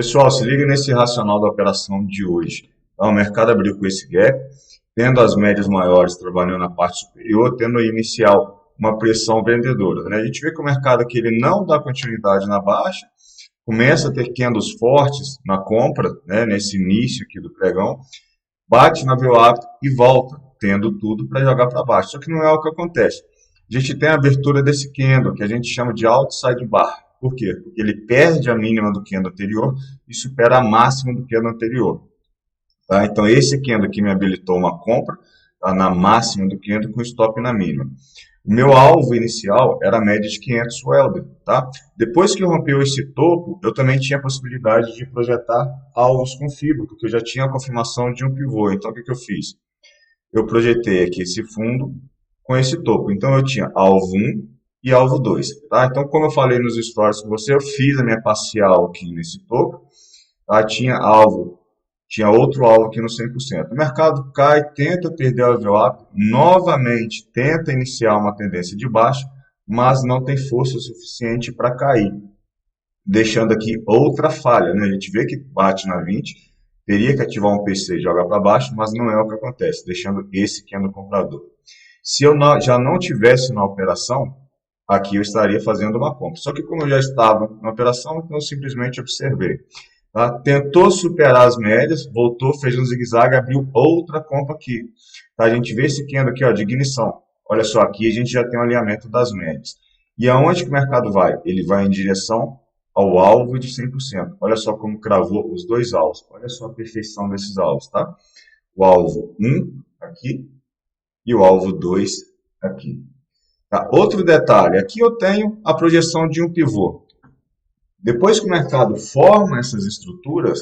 Pessoal, se liga nesse racional da operação de hoje. Então, o mercado abriu com esse gap, tendo as médias maiores trabalhando na parte superior, tendo a inicial uma pressão vendedora, né? A gente vê que o mercado aqui ele não dá continuidade na baixa, começa a ter candles fortes na compra, né, nesse início aqui do pregão, bate na VWAP e volta, tendo tudo para jogar para baixo. Só que não é o que acontece. A gente tem a abertura desse candle, que a gente chama de outside bar. Por quê? Porque ele perde a mínima do candle anterior e supera a máxima do candle anterior. Tá? Então, esse candle aqui me habilitou uma compra, tá, na máxima do candle com stop na mínima. O meu alvo inicial era a média de 500 Welder, tá? Depois que rompeu esse topo, eu também tinha a possibilidade de projetar alvos com fibra, porque eu já tinha a confirmação de um pivô. Então, o que eu fiz? Eu projetei aqui esse fundo com esse topo. Então, eu tinha alvo 1 e alvo 2, tá? Então, como eu falei nos stories com você, eu fiz a minha parcial aqui nesse topo, tá? Tinha outro alvo aqui no 100%. O mercado cai, tenta perder o VWAP, novamente tenta iniciar uma tendência de baixa, mas não tem força suficiente para cair, deixando aqui outra falha, né? A gente vê que bate na 20, teria que ativar um PC e jogar para baixo, mas não é o que acontece, deixando esse que é no comprador. Se eu já não tivesse na operação, aqui eu estaria fazendo uma compra. Só que como eu já estava na operação, então eu simplesmente observei. Tá? Tentou superar as médias, voltou, fez um zigue-zague, abriu outra compra aqui. Tá? A gente vê esse candle aqui, ó, de ignição. Olha só, aqui a gente já tem um alinhamento das médias. E aonde que o mercado vai? Ele vai em direção ao alvo de 100%. Olha só como cravou os dois alvos. Olha só a perfeição desses alvos, tá? O alvo 1 aqui e o alvo 2 aqui. Tá? Outro detalhe, aqui eu tenho a projeção de um pivô. Depois que o mercado forma essas estruturas,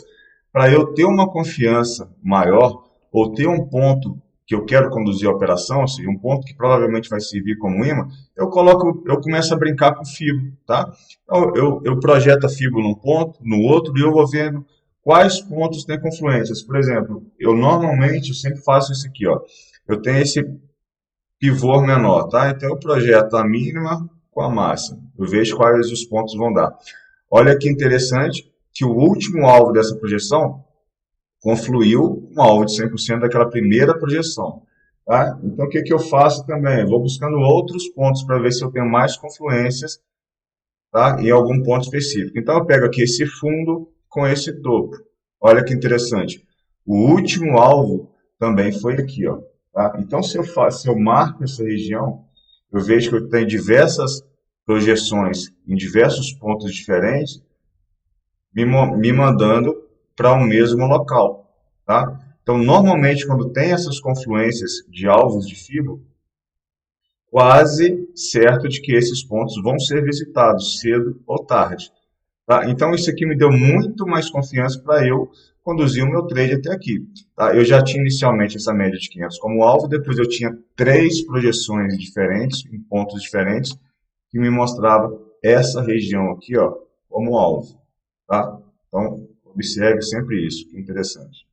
para eu ter uma confiança maior, ou ter um ponto que eu quero conduzir a operação, ou seja, um ponto que provavelmente vai servir como imã, eu começo a brincar com fibra, tá? Então, eu projeto a fibra num ponto, no outro, e eu vou vendo quais pontos têm confluências. Por exemplo, eu sempre faço isso aqui, ó. Eu tenho esse pivô menor, tá? Então, eu projeto a mínima com a máxima. Eu vejo quais os pontos vão dar. Olha que interessante que o último alvo dessa projeção confluiu com o alvo de 100% daquela primeira projeção. Tá? Então, o que eu faço também? Eu vou buscando outros pontos para ver se eu tenho mais confluências, tá, em algum ponto específico. Então, eu pego aqui esse fundo com esse topo. Olha que interessante. O último alvo também foi aqui, ó. Tá? Então, se eu marco essa região, eu vejo que eu tenho diversas projeções em diversos pontos diferentes, me mandando para o mesmo local, tá? Então, normalmente, quando tem essas confluências de alvos de fibra, quase certo de que esses pontos vão ser visitados cedo ou tarde, tá? Então, isso aqui me deu muito mais confiança para eu conduzir o meu trade até aqui, tá? Eu já tinha inicialmente essa média de 500 como alvo, depois eu tinha 3 projeções diferentes, em pontos diferentes, que me mostrava essa região aqui, ó, como alvo, tá? Então, observe sempre isso, que interessante.